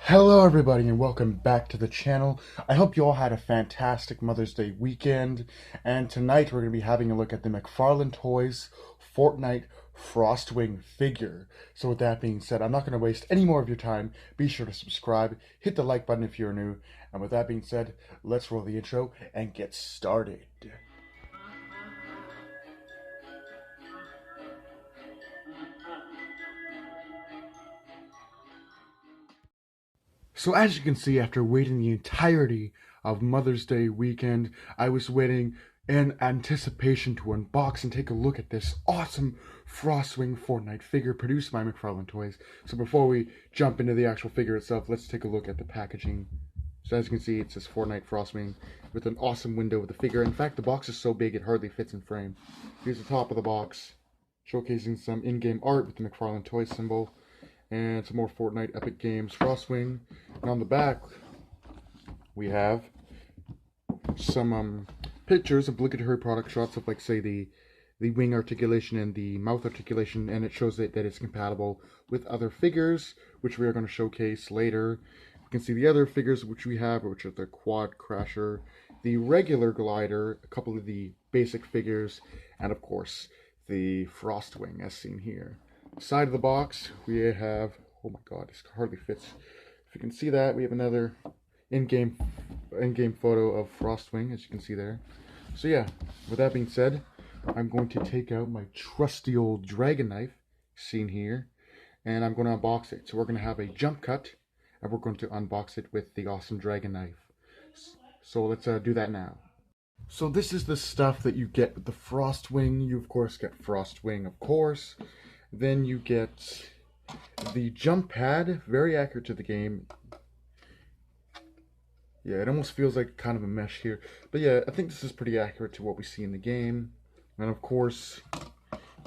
Hello everybody and welcome back to the channel. I hope you all had a fantastic Mother's Day weekend, and tonight we're going to be having a look at the McFarlane Toys Fortnite Frostwing figure. So with that being said, I'm not going to waste any more of your time. Be sure to subscribe, hit the like button if you're new, and with that being said, let's roll the intro and get started. So as you can see, after waiting the entirety of Mother's Day weekend, I was waiting in anticipation to unbox and take a look at this awesome Frostwing Fortnite figure produced by McFarlane Toys. So before we jump into the actual figure itself, let's take a look at the packaging. So as you can see, it says Fortnite Frostwing with an awesome window with the figure. In fact, the box is so big it hardly fits in frame. Here's the top of the box, showcasing some in-game art with the McFarlane Toys symbol and some more Fortnite Epic Games Frostwing. And on the back, we have some pictures, obligatory product shots of, like, say, the wing articulation and the mouth articulation, and it shows that it's compatible with other figures, which we are going to showcase later. You can see the other figures which we have, which are the Quad Crasher, the regular glider, a couple of the basic figures, and of course, the Frostwing as seen here. Side of the box, we have, oh my god, this hardly fits. If you can see that, we have another in-game photo of Frostwing, as you can see there. So yeah, with that being said, I'm going to take out my trusty old dragon knife, seen here, and I'm going to unbox it. So we're going to have a jump cut, and we're going to unbox it with the awesome dragon knife. So let's do that now. So this is the stuff that you get with the Frostwing. You of course get Frostwing, of course. Then you get the jump pad, very accurate to the game. Yeah, it almost feels like kind of a mesh here. But yeah, I think this is pretty accurate to what we see in the game. And of course,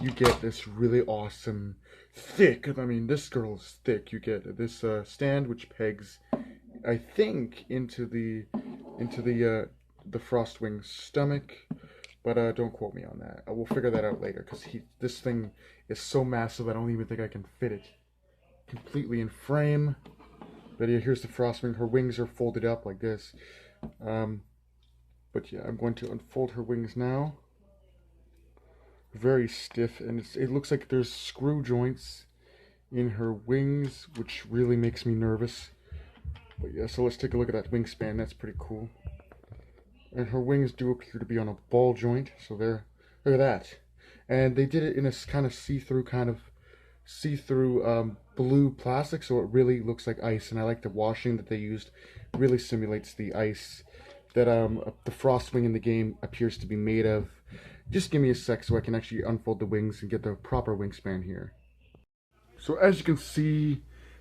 you get this really awesome, thick, I mean, this girl is thick. You get this stand which pegs, I think, into the Frostwing's stomach. But don't quote me on that. We'll figure that out later, because this thing is so massive I don't even think I can fit it completely in frame. But yeah, here's the Frostwing. Her wings are folded up like this. But yeah, I'm going to unfold her wings now. Very stiff, and it looks like there's screw joints in her wings, which really makes me nervous. But yeah, so let's take a look at that wingspan. That's pretty cool. And her wings do appear to be on a ball joint, so there, look at that. And they did it in a kind of see-through blue plastic, so it really looks like ice. And I like the washing that they used. It really simulates the ice that the Frostwing in the game appears to be made of. Just give me a sec so I can actually unfold the wings and get the proper wingspan here. So as you can see,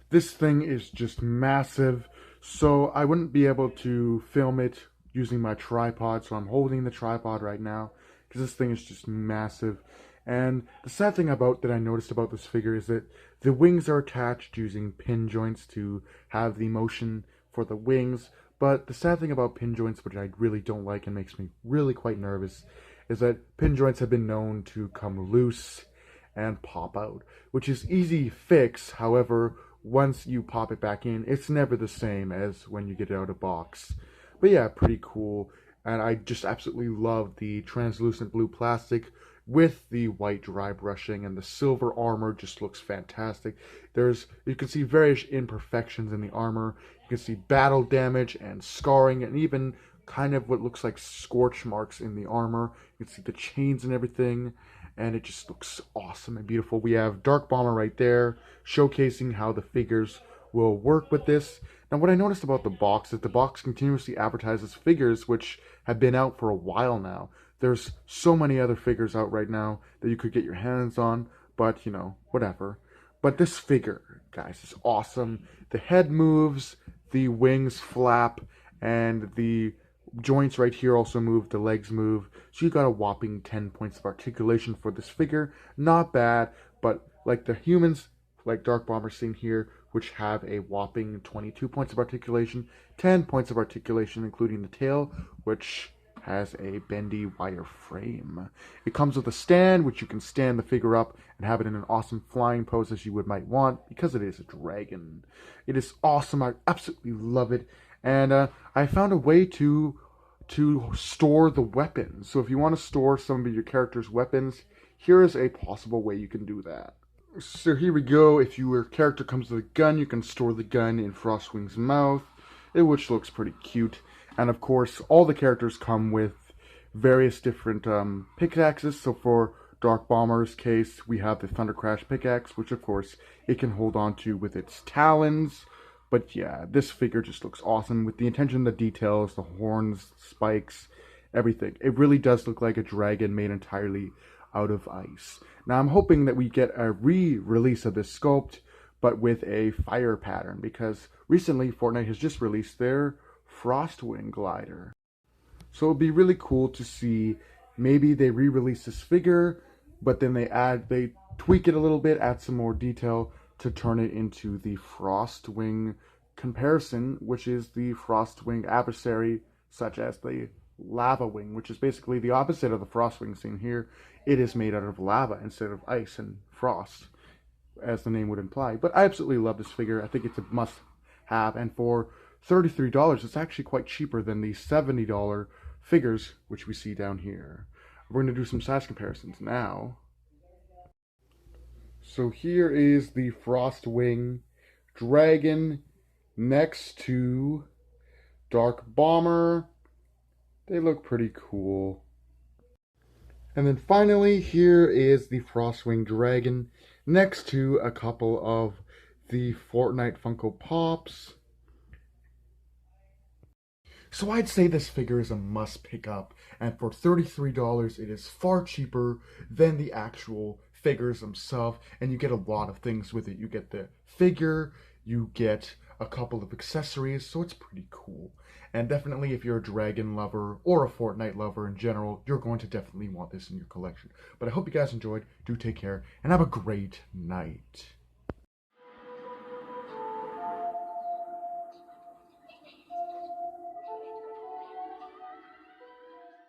this thing is just massive. So I wouldn't be able to film it using my tripod, so I'm holding the tripod right now because this thing is just massive. And the sad thing that I noticed about this figure is that the wings are attached using pin joints to have the motion for the wings. But the sad thing about pin joints, which I really don't like and makes me really quite nervous, is that pin joints have been known to come loose and pop out, which is easy fix. However, once you pop it back in, it's never the same as when you get it out of box. But yeah, pretty cool. And I just absolutely love the translucent blue plastic with the white dry brushing, and the silver armor just looks fantastic. You can see various imperfections in the armor. You can see battle damage and scarring, and even kind of what looks like scorch marks in the armor. You can see the chains and everything, and it just looks awesome and beautiful. We have Dark Bomber right there, showcasing how the figures will work with this. Now, what I noticed about the box is the box continuously advertises figures which have been out for a while now. There's so many other figures out right now that you could get your hands on, but, you know, whatever. But this figure, guys, is awesome. The head moves, the wings flap, and the joints right here also move, the legs move. So you got a whopping 10 points of articulation for this figure. Not bad, but like the humans, like Dark Bomber seen here, which have a whopping 22 points of articulation, 10 points of articulation including the tail, which has a bendy wire frame. It comes with a stand, which you can stand the figure up and have it in an awesome flying pose as you might want, because it is a dragon. It is awesome. I absolutely love it. And I found a way to store the weapons. So if you want to store some of your character's weapons, here is a possible way you can do that. So here we go. If your character comes with a gun, you can store the gun in Frostwing's mouth, which looks pretty cute. And of course, all the characters come with various different pickaxes. So for Dark Bomber's case, we have the Thunder Crash pickaxe, which of course it can hold on to with its talons. But yeah, this figure just looks awesome with the attention to details, the horns, spikes, everything. It really does look like a dragon made entirely out of ice. Now I'm hoping that we get a re-release of this sculpt, but with a fire pattern, because recently Fortnite has just released their Frostwing glider. So it'd be really cool to see maybe they re-release this figure, but then they tweak it a little bit, add some more detail to turn it into the Frostwing comparison, which is the Frostwing adversary, such as the Lava Wing, which is basically the opposite of the Frostwing seen here. It is made out of lava instead of ice and frost, as the name would imply. But I absolutely love this figure. I think it's a must-have, and for $33, it's actually quite cheaper than the $70 figures, which we see down here. We're going to do some size comparisons now. So here is the Frostwing Dragon next to Dark Bomber. They look pretty cool. And then finally, here is the Frostwing Dragon next to a couple of the Fortnite Funko Pops. So I'd say this figure is a must pick up, and for $33 it is far cheaper than the actual figures themselves, and you get a lot of things with it. You get the figure, you get a couple of accessories, so it's pretty cool. And definitely if you're a dragon lover or a Fortnite lover in general, you're going to definitely want this in your collection. But I hope you guys enjoyed. Do take care and have a great night.